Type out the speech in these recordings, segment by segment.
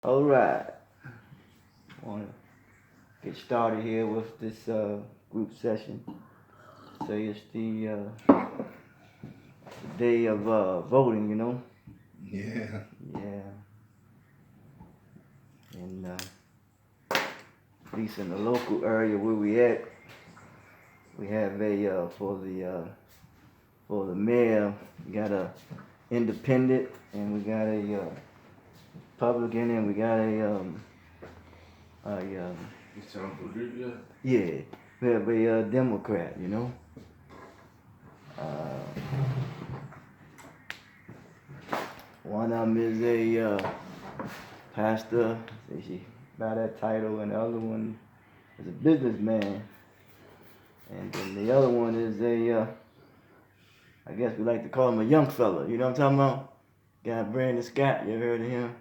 All right. I want to get started here with this group session. Say it's the day of voting, you know? Yeah. Yeah. And at least in the local area where we at, we have a for the mayor, we got a independent, and we got a Republican, and we got You sound Virginia? yeah, we have a Democrat, you know? Uh, One of them is a pastor, say she by that title, and the other one is a businessman, and then the other one is I guess we like to call him a young fella. You know what I'm talking about? Guy Brandon Scott. You ever heard of him?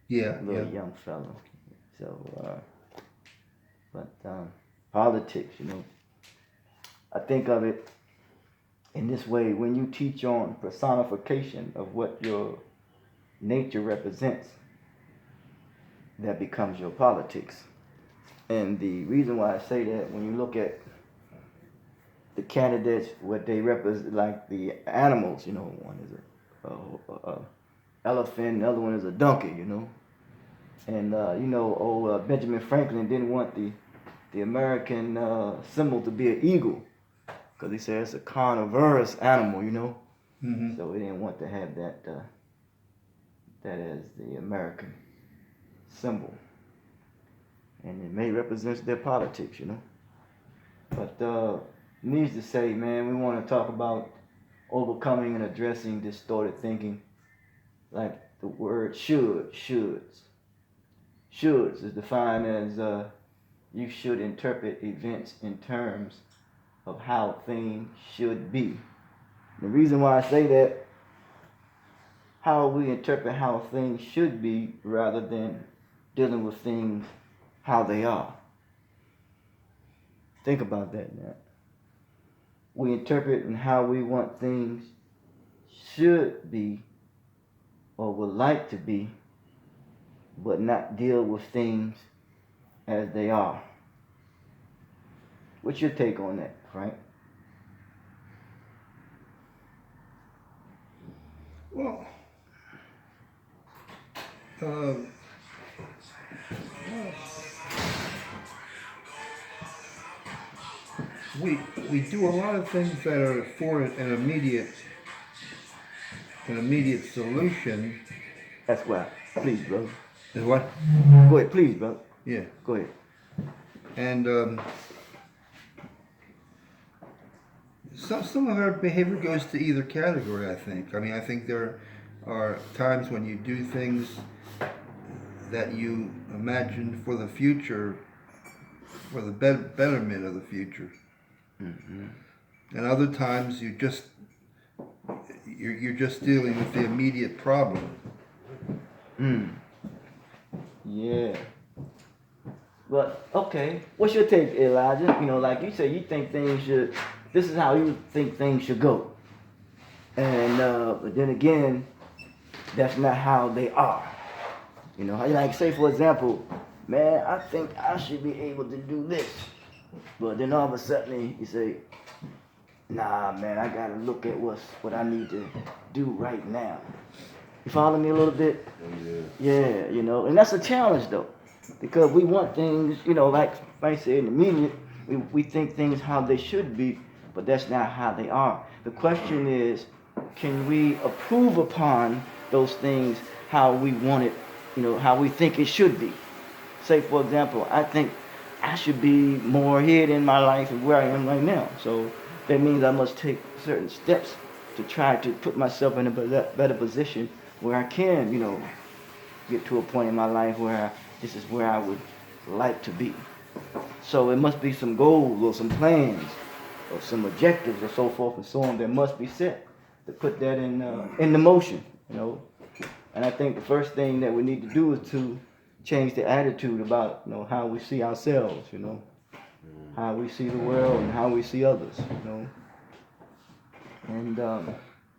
Yeah, Little yeah. young fella. So, but politics, you know, I think of it in this way: when you teach on personification of what your nature represents, that becomes your politics. And the reason why I say that, when you look at the candidates, what they represent, like the animals, you know, one is a elephant, the other one is a donkey, you know. And old Benjamin Franklin didn't want the American symbol to be an eagle, because he said it's a carnivorous animal, you know. Mm-hmm. So we didn't want to have that as the American symbol, and it may represent their politics, you know. But needs to say, man, we want to talk about overcoming and addressing distorted thinking, like the word shoulds. Shoulds is defined as you should interpret events in terms of how things should be. The reason why I say that, how we interpret how things should be rather than dealing with things how they are. Think about that now. We interpret and how we want things should be or would like to be, but not deal with things as they are. What's your take on that, Frank? Well, uh, we do a lot of things that are for an immediate solution. That's why. Please, brother. Is what? Go ahead, please, brother. Yeah. Go ahead. And some of our behavior goes to either category. I think. I mean, I think there are times when you do things that you imagine for the future, for the betterment of the future. Mm-hmm. And other times you're just dealing with the immediate problem. Mm. Yeah. But okay, what's your take, Elijah? You know, like you say, you think things should. This is how you think things should go. And but then again, that's not how they are. You know, like say for example, man, I think I should be able to do this, but then all of a sudden you say, nah, man, I gotta look at what I need to do right now. You follow me a little bit? Yeah, you know, and that's a challenge though, because we want things, you know, like I said in the media, we think things how they should be, but that's not how they are. The question is, can we approve upon those things how we want it, you know, how we think it should be? Say, for example, I think I should be more ahead in my life and where I am right now. So that means I must take certain steps to try to put myself in a better position where I can, you know, get to a point in my life where this is where I would like to be. So it must be some goals or some plans or some objectives or so forth and so on that must be set to put that in the motion, you know. And I think the first thing that we need to do is to change the attitude about, you know, how we see ourselves, you know, how we see the world and how we see others, you know. And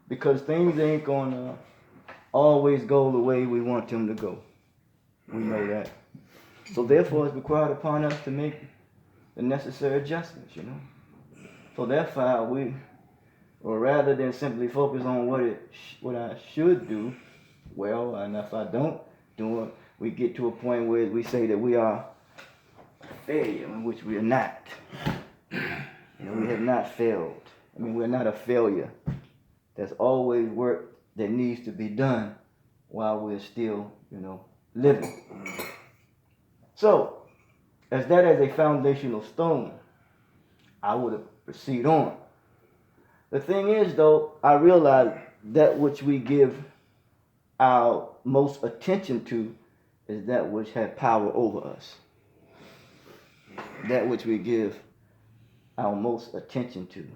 because things ain't gonna always go the way we want them to go. We know that. So therefore, it's required upon us to make the necessary adjustments, you know. So therefore, or rather than simply focus on what I should do well, and if I don't do it, we get to a point where we say that we are a failure, in which we are not. You know, we have not failed. I mean, we're not a failure. There's always work that needs to be done while we're still, you know, living. So, as that as a foundational stone, I would proceed on. The thing is, though, I realize that which we give our most attention to is that which has power over us. That which we give our most attention to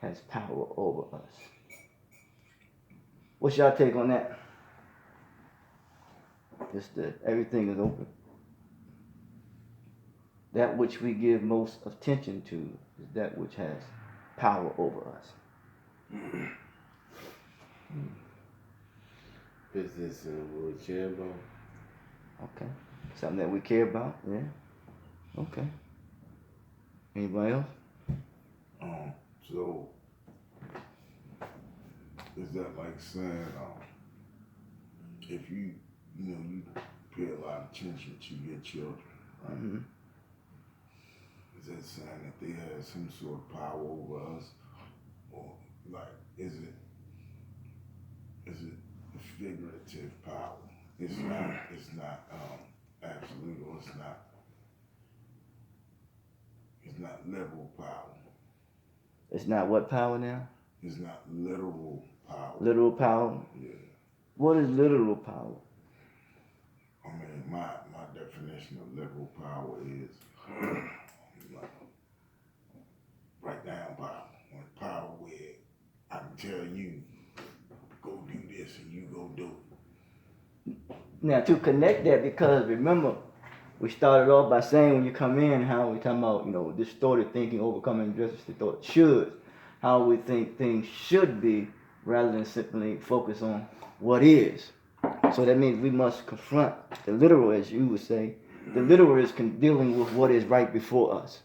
has power over us. What's your take on that? Everything is open. That which we give most attention to is that which has power over us. Is this what we care about? Okay. Something that we care about, yeah. Okay. Anybody else? So is that like saying, if you pay a lot of attention to your children, right? Mm-hmm. Is that saying that they have some sort of power over us, or like is it a figurative power? It's not absolute, or it's not literal power. It's not what power now? It's not literal power. Literal power? Yeah. What is literal power? I mean, my definition of literal power is like right down power. Like power where I can tell you, go do this and you go do it. Now, to connect that, because remember, we started off by saying when you come in how we talking about, distorted thinking, overcoming distorted shoulds, how we think things should be rather than simply focus on what is. So that means we must confront the literal, as you would say. The literal is dealing with what is right before us.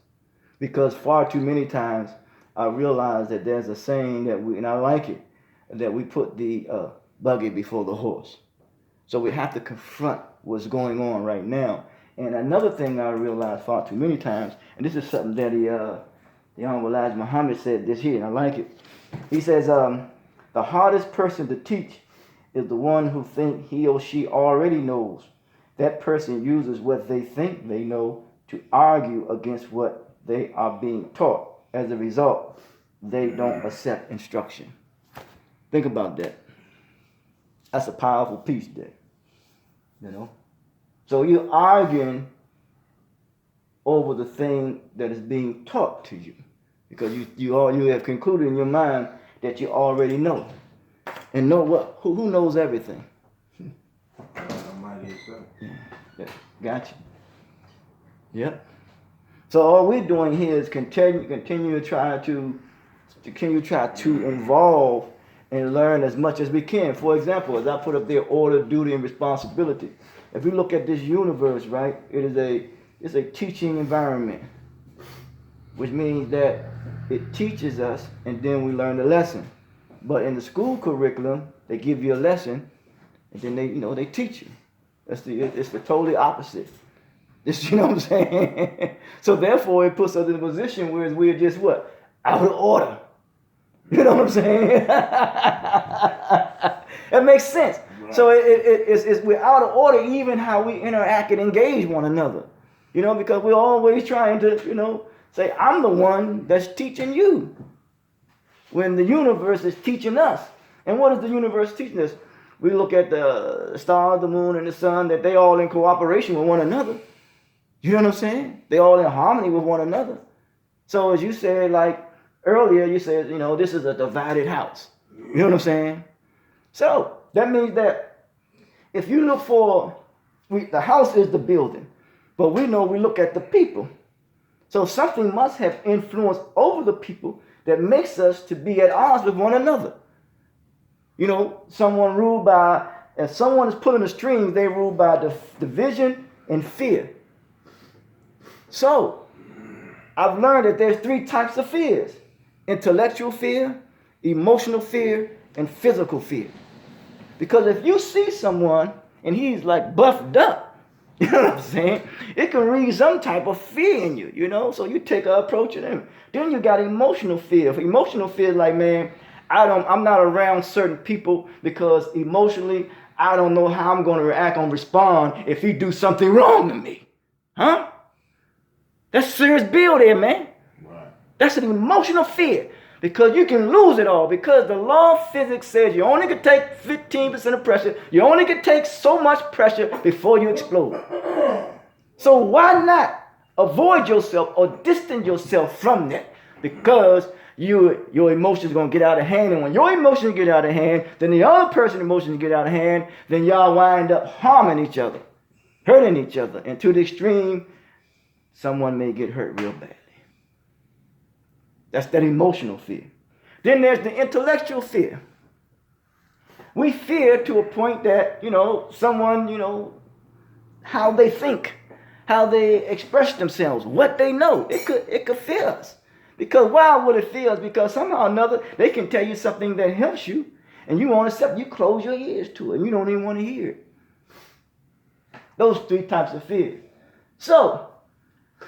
Because far too many times I realize that there's a saying and I like it, that we put the buggy before the horse. So we have to confront what's going on right now. And another thing I realized far too many times, and this is something that the Honorable Elijah Muhammad said this here, and I like it. He says, the hardest person to teach is the one who thinks he or she already knows. That person uses what they think they know to argue against what they are being taught. As a result, they don't accept instruction. Think about that. That's a powerful piece there. So you're arguing over the thing that is being taught to you, because you have concluded in your mind that you already know, and know what? Who knows everything? Yeah. Gotcha. Yep. So all we're doing here is continue to try to involve and learn as much as we can. For example, as I put up there, order, duty, and responsibility. If we look at this universe, right, it's a teaching environment, which means that it teaches us and then we learn the lesson. But in the school curriculum, they give you a lesson and then they teach you. It's the totally opposite. You know what I'm saying? So therefore, it puts us in a position where we're just what? Out of order. You know what I'm saying? It makes sense. Right. So we're out of order even how we interact and engage one another. Because we're always trying to, say, I'm the one that's teaching you. When the universe is teaching us. And what is the universe teaching us? We look at the stars, the moon, and the sun, that they all in cooperation with one another. You know what I'm saying? They all in harmony with one another. So as you said, like earlier, you said, this is a divided house. You know what I'm saying? So that means that if you look the house is the building, but we know we look at the people. So something must have influence over the people that makes us to be at odds with one another. Someone ruled by as someone is pulling the strings, they rule by division and fear. So, I've learned that there's 3 types of fears: intellectual fear, emotional fear, and physical fear. Because if you see someone and he's like buffed up, you know what I'm saying? It can read some type of fear in you, you know? So you take an approach to them. Then you got emotional fear. Emotional fear is like, man, I'm not around certain people because emotionally, I don't know how I'm going to react and respond if he do something wrong to me. Huh? That's serious bill there, man. Right. That's an emotional fear. Because you can lose it all. Because the law of physics says you only can take 15% of pressure. You only can take so much pressure before you explode. So why not avoid yourself or distance yourself from that? Because your emotions going to get out of hand. And when your emotions get out of hand, then the other person's emotions get out of hand. Then y'all wind up harming each other, hurting each other. And to the extreme, someone may get hurt real badly. That's that emotional fear. Then there's the intellectual fear. We fear to a point that, someone, how they think, how they express themselves, what they know. It could fear us. Because why would it fear us? Because somehow or another, they can tell you something that helps you, and you won't accept, you close your ears to it, and you don't even want to hear it. Those 3 types of fear. So,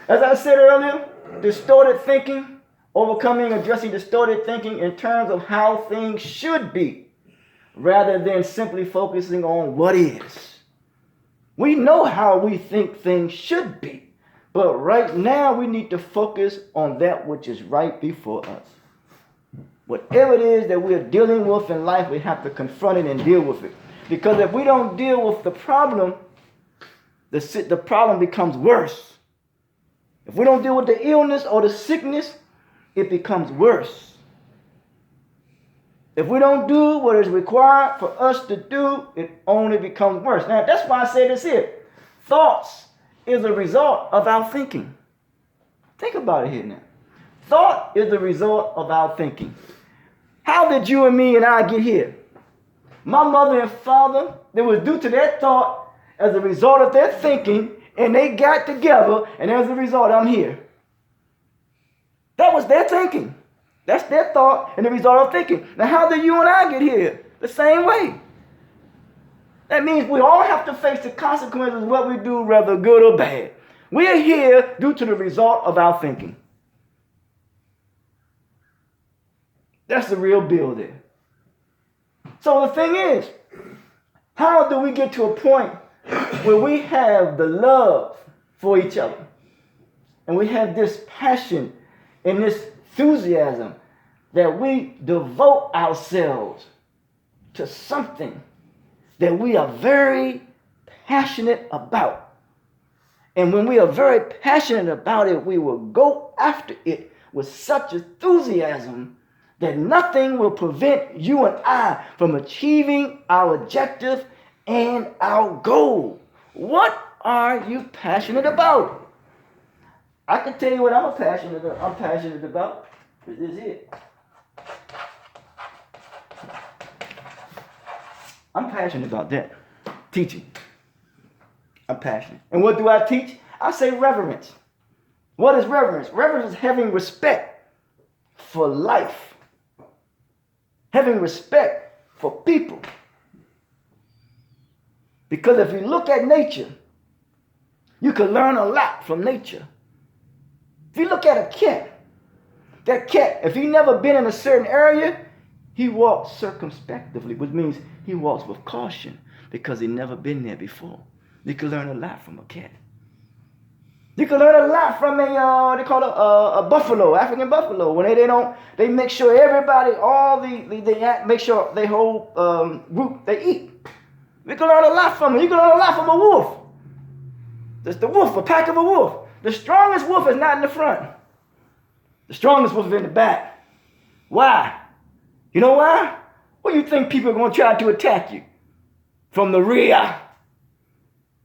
as I said earlier, distorted thinking, addressing distorted thinking in terms of how things should be, rather than simply focusing on what is. We know how we think things should be, but right now we need to focus on that which is right before us. Whatever it is that we're dealing with in life, we have to confront it and deal with it. Because if we don't deal with the problem, the problem becomes worse. If we don't deal with the illness or the sickness, it becomes worse. If we don't do what is required for us to do, it only becomes worse. Now, that's why I say this here. Thoughts is a result of our thinking. Think about it here now. Thought is the result of our thinking. How did you and me and I get here? My mother and father, they was due to their thought as a result of their thinking, and they got together, and as a result, I'm here. That was their thinking. That's their thought and the result of thinking. Now, how did you and I get here? The same way. That means we all have to face the consequences of what we do, whether good or bad. We are here due to the result of our thinking. That's the real deal there. So the thing is, how do we get to a point where we have the love for each other? And we have this passion and this enthusiasm that we devote ourselves to something that we are very passionate about. And when we are very passionate about it, we will go after it with such enthusiasm that nothing will prevent you and I from achieving our objective and our goal. What are you passionate about? I can tell you what I'm passionate about. This is it. I'm passionate about that. Teaching. I'm passionate. And what do I teach? I say reverence. What is reverence? Reverence is having respect for life. Having respect for people. Because if you look at nature, you can learn a lot from nature. If you look at a cat, that cat, if he never been in a certain area, he walks circumspectively, which means he walks with caution because he never been there before. You can learn a lot from a cat. You can learn a lot from they call it a buffalo, African buffalo. When they make sure everybody, they make sure they whole group, they eat. We can learn a lot from them. You can learn a lot from a wolf. That's the wolf, a pack of a wolf. The strongest wolf is not in the front. The strongest wolf is in the back. Why? You know why? Well, you think people are going to try to attack you from the rear.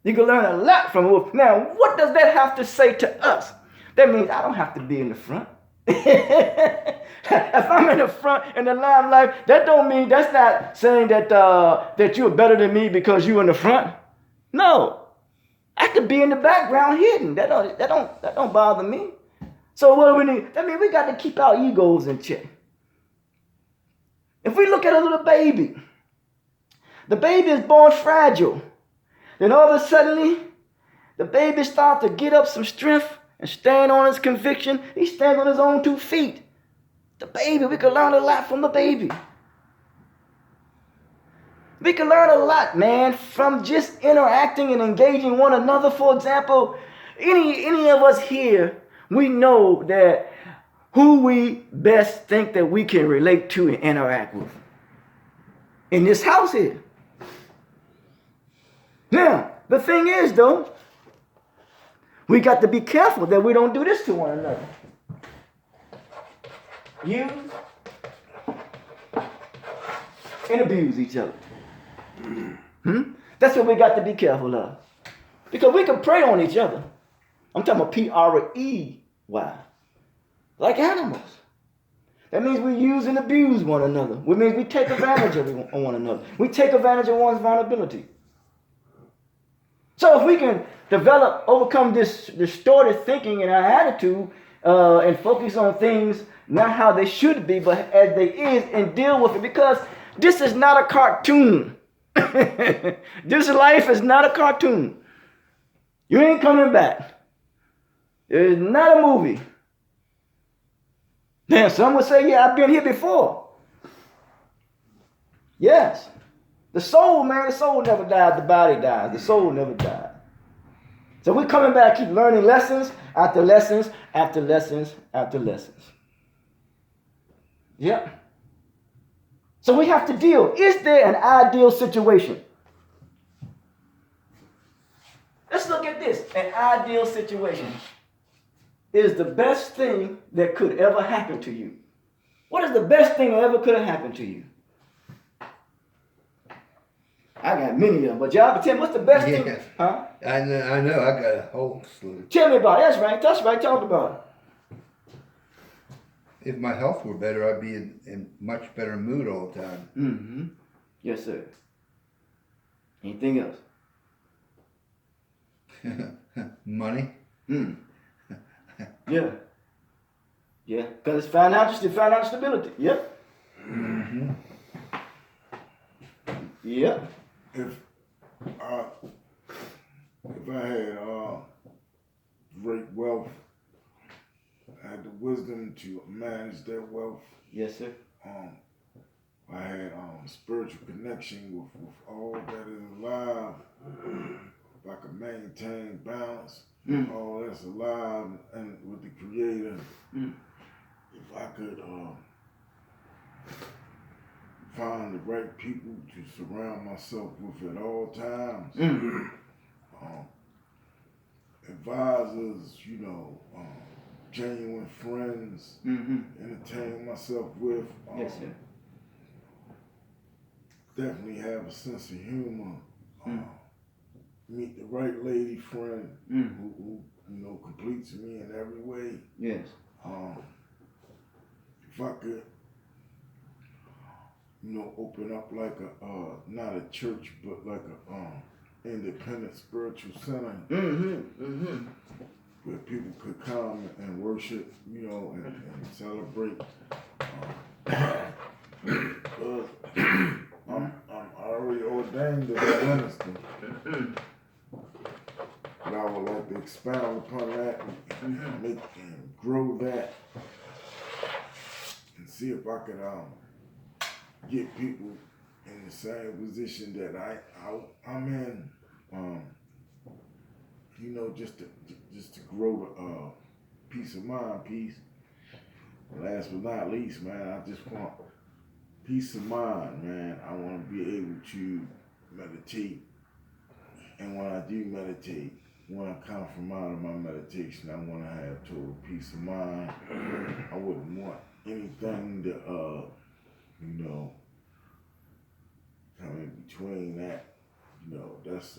You can learn a lot from a wolf. Now, what does that have to say to us? That means I don't have to be in the front. If I'm in the front in the limelight, that don't mean, that's not saying that that you're better than me because you're in the front. No, I could be in the background hidden. That don't bother me. So what do we need? That means we got to keep our egos in check. If we look at a little baby, the baby is born fragile. Then all of a sudden, the baby starts to get up some strength and stand on his conviction. He stands on his own 2 feet. The baby, we can learn a lot from the baby. We can learn a lot, man, from just interacting and engaging one another. For example, any of us here, we know that who we best think that we can relate to and interact with in this house here. Now, the thing is, though, we got to be careful that we don't do this to one another. Use and abuse each other. That's what we got to be careful of. Because we can prey on each other. I'm talking about P-R-E-Y. Like animals. That means we use and abuse one another. Which means we take advantage of one another. We take advantage of one's vulnerability. So if we can overcome this distorted thinking in our attitude and focus on things not how they should be, but as they is, and deal with it, because this is not a cartoon. This life is not a cartoon. You ain't coming back. It's not a movie. Then some would say, yeah, I've been here before. Yes. The soul, man, the soul never died. The body dies. The soul never died. So we're coming back, keep learning lessons after lessons after lessons after lessons. Yeah. So we have to deal. Is there an ideal situation? Let's look at this. An ideal situation is the best thing that could ever happen to you. What is the best thing that ever could have happened to you? I got many of them, but y'all can tell me what's the best thing? Huh? I know. I got a whole slew. Tell me about it. That's right. That's right. Talk about it. If my health were better, I'd be in much better mood all the time. Mm-hmm. Yes, sir. Anything else? Money. Mm. Yeah. Yeah. Because it's financial stability. Yep. Mm-hmm. Yep. If I had great wealth, I had the wisdom to manage that wealth. Yes, sir. I had spiritual connection with all that is alive. If I could maintain balance with all that's alive and with the Creator, if I could find the right people to surround myself with at all times, advisors, genuine friends, entertain myself with. Yes, sir. Definitely have a sense of humor. Meet the right lady friend who completes me in every way. Yes. If I could, open up like a not a church but like a independent spiritual center where people could come and worship, and celebrate. I'm already ordained as a minister. But I would like to expound upon that and make and grow that and see if I could get people in the same position that I'm in. Just to grow the peace of mind piece. Last but not least, man, I just want peace of mind, man. I want to be able to meditate. And when I do meditate, when I come from out of my meditation, I want to have total peace of mind. I wouldn't want anything to, come in between that. That's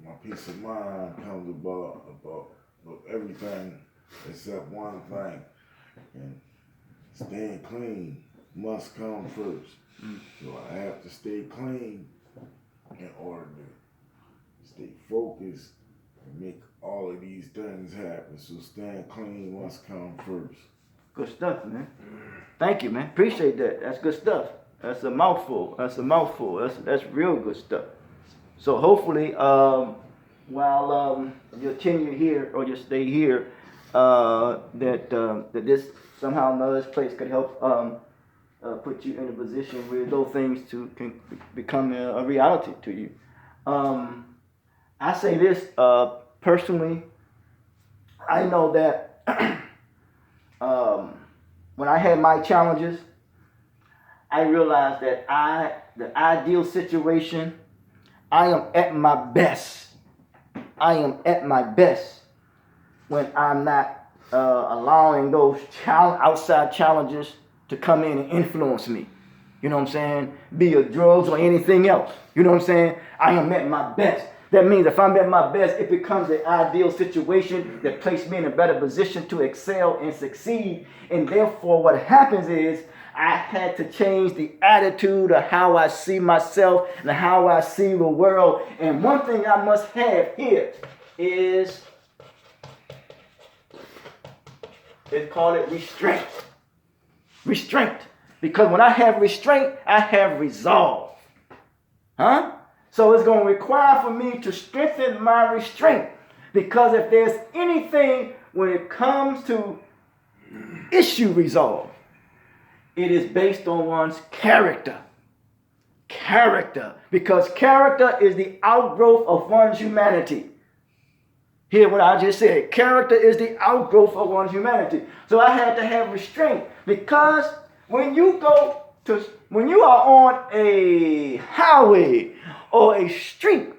my peace of mind comes about everything except one thing. And staying clean must come first. So I have to stay clean in order to stay focused and make all of these things happen. So staying clean must come first. Good stuff, man. Thank you, man. Appreciate that. That's good stuff. That's a mouthful. That's real good stuff. So hopefully, while your tenure here or your stay here, that this somehow or another this place could help put you in a position where those things can become a reality to you. I say this personally. I know that when I had my challenges, I realized that the ideal situation, I am at my best. I am at my best when I'm not allowing those outside challenges to come in and influence me. You know what I'm saying? Be it drugs or anything else. You know what I'm saying? I am at my best. That means if I'm at my best, it becomes the ideal situation that places me in a better position to excel and succeed. And therefore, what happens is I had to change the attitude of how I see myself and how I see the world. And one thing I must have here is, they call it restraint. Restraint. Because when I have restraint, I have resolve. Huh? So it's going to require for me to strengthen my restraint. Because if there's anything when it comes to issue resolve, it is based on one's character. Character. Because character is the outgrowth of one's humanity. Hear what I just said. Character is the outgrowth of one's humanity. So I had to have restraint. Because when you are on a highway or a street,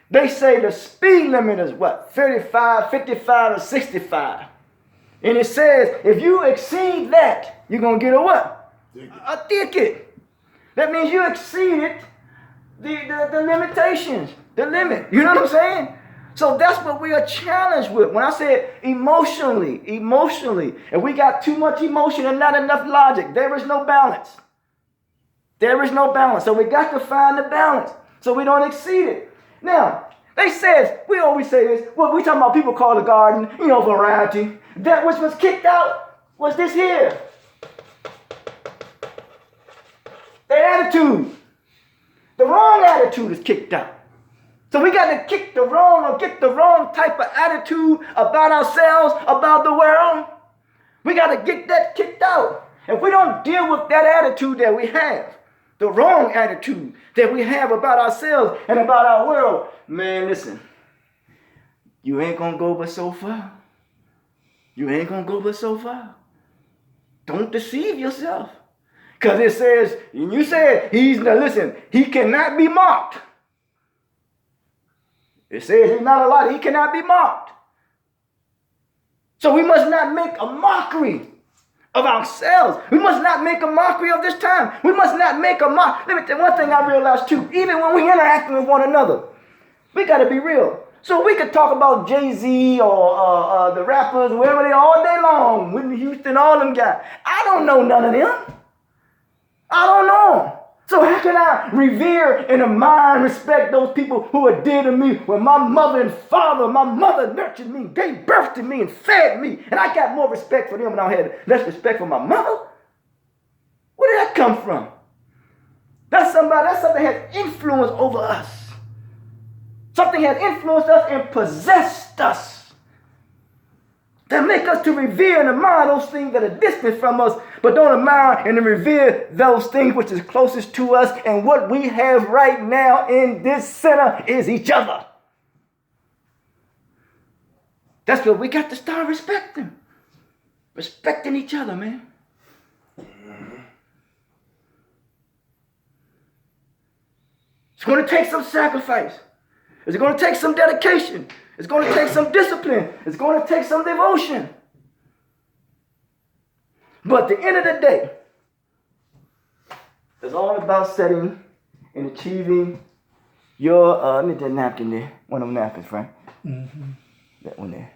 they say the speed limit is what? 35, 55, or 65. And it says if you exceed that, you're going to get a what? A ticket. That means you exceeded the limitations, the limit. You know what I'm saying? So that's what we are challenged with. When I said emotionally, if we got too much emotion and not enough logic, there is no balance. There is no balance. So we got to find the balance so we don't exceed it. Now, we always say this, well, we talking about people call the garden, variety. That which was kicked out was this here. The attitude. The wrong attitude is kicked out. So we got to kick the wrong or get the wrong type of attitude about ourselves, about the world. We got to get that kicked out. If we don't deal with that attitude that we have, the wrong attitude that we have about ourselves and about our world, man, listen, you ain't going to go but so far. You ain't going to go but so far. Don't deceive yourself. Because it says, and you said, he cannot be mocked. It says he's not a liar. He cannot be mocked. So we must not make a mockery of ourselves. We must not make a mockery of this time. We must not make a mock. Let me tell you one thing I realized too. Even when we interact with one another, we got to be real. So we could talk about Jay-Z or the rappers, whoever they are, all day long. Whitney Houston, all them guys. I don't know none of them. I don't know them. So how can I revere and admire and respect those people who are dear to me when my mother and father, my mother nurtured me, gave birth to me and fed me, and I got more respect for them than I had less respect for my mother? Where did that come from? That's something that has influence over us. Something has influenced us and possessed us. That make us to revere and admire those things that are distant from us, but don't admire and revere those things which is closest to us. And what we have right now in this center is each other. That's what we got to start respecting. Respecting each other, man. It's going to take some sacrifice. It's going to take some dedication. It's going to take some discipline. It's going to take some devotion. But at the end of the day, it's all about setting and achieving your, let me get that napkin there. One of them napkins, Frank. Mm-hmm. That one there.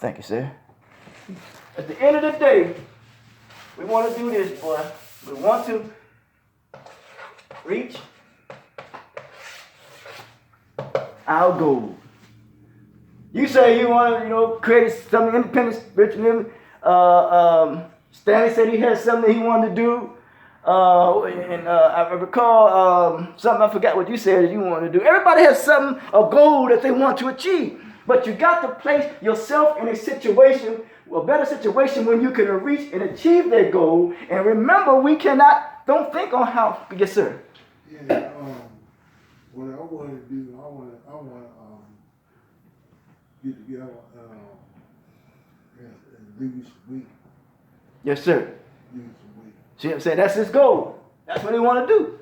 Thank you, sir. At the end of the day, we want to do this, boy. We want to reach our goal. You say you want to, create something independent, spiritual living. Stanley said he had something he wanted to do. I recall something, I forgot what you said that you wanted to do. Everybody has something, a goal that they want to achieve. But you got to place yourself in a situation, a better situation when you can reach and achieve that goal. And remember, don't think on how, yes sir. Yeah, what I want to do, I want to get together and lose some weight. Yes sir. Lose some weight. See what I'm saying? That's his goal. That's what he want to do.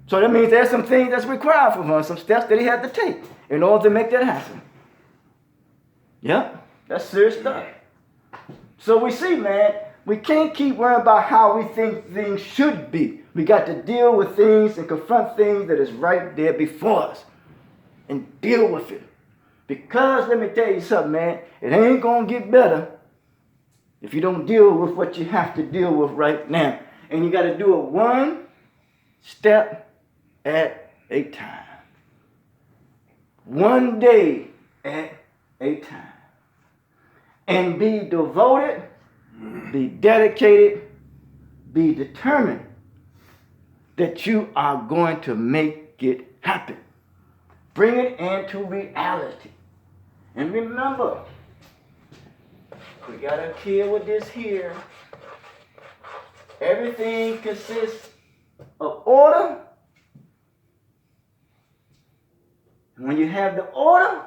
So that means there's some things that's required from him, some steps that he had to take in order to make that happen. Yep, that's serious stuff. So we see, man, we can't keep worrying about how we think things should be. We got to deal with things and confront things that is right there before us and deal with it. Because let me tell you something, man, it ain't going to get better if you don't deal with what you have to deal with right now. And you got to do it one step at a time. One day at a time. And be devoted, be dedicated, be determined that you are going to make it happen. Bring it into reality. And remember, we got to kill with this here. Everything consists of order. When you have the order,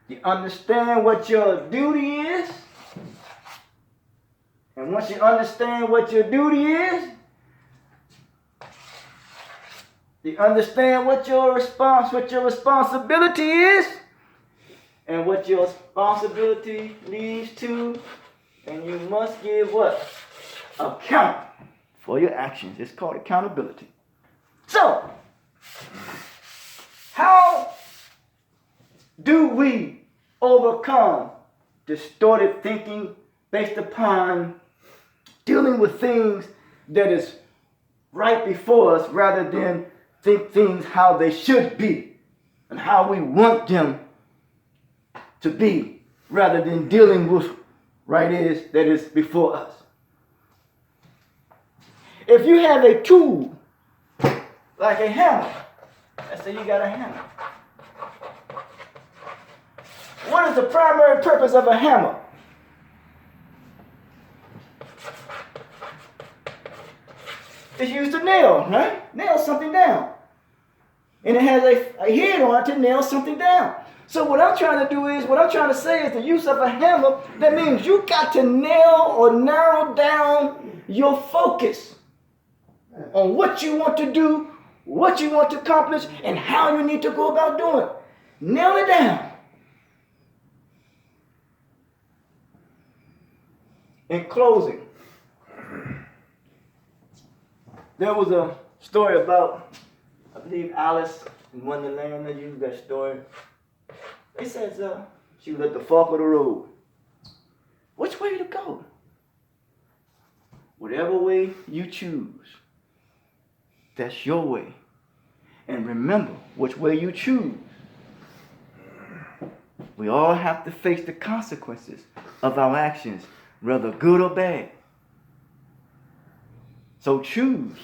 you understand what your duty is. And once you understand what your duty is, you understand what your responsibility is, and what your responsibility leads to, and you must give what? Account for your actions. It's called accountability. So, how do we overcome distorted thinking based upon dealing with things that is right before us rather than think things how they should be and how we want them to be rather than dealing with that is before us? If you have a tool like a hammer, let's say you got a hammer. What is the primary purpose of a hammer? It's used to nail, right? Nail something down. And it has a head on it to nail something down. So what I'm trying to say is the use of a hammer, that means you got to nail or narrow down your focus on what you want to do, what you want to accomplish, and how you need to go about doing it. Nail it down. In closing, there was a story about, I believe Alice in Wonderland. They used that story. It says she was at the fork of the road. Which way to go? Whatever way you choose, that's your way. And remember, which way you choose, we all have to face the consequences of our actions, whether good or bad. So choose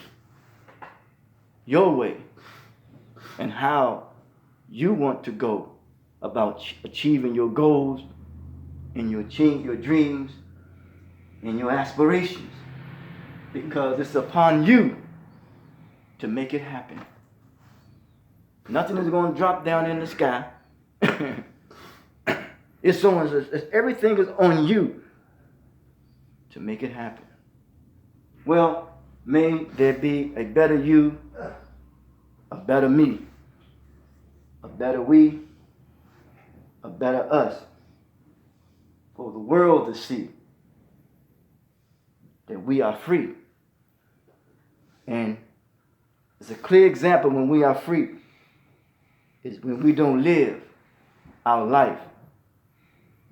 your way and how you want to go about achieving your goals and your dreams and your aspirations, because it's upon you to make it happen. Nothing is going to drop down in the sky. Everything is on you to make it happen. Well, may there be a better you, a better me, a better we, a better us, for the world to see that we are free. And it's a clear example when we are free is when we don't live our life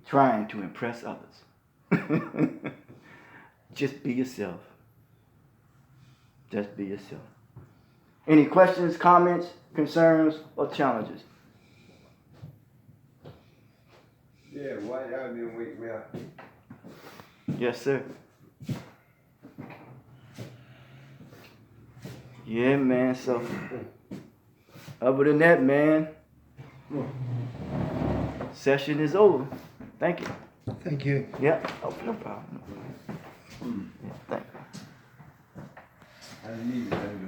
trying to impress others. Just be yourself. Just be yourself. Any questions, comments, concerns, or challenges? Yeah, why y'all didn't wake me up? Yes, sir. Yeah, man. So, other than that, man, session is over. Thank you. Thank you. Yeah. Oh, no problem. Yeah, thank you. I didn't need it.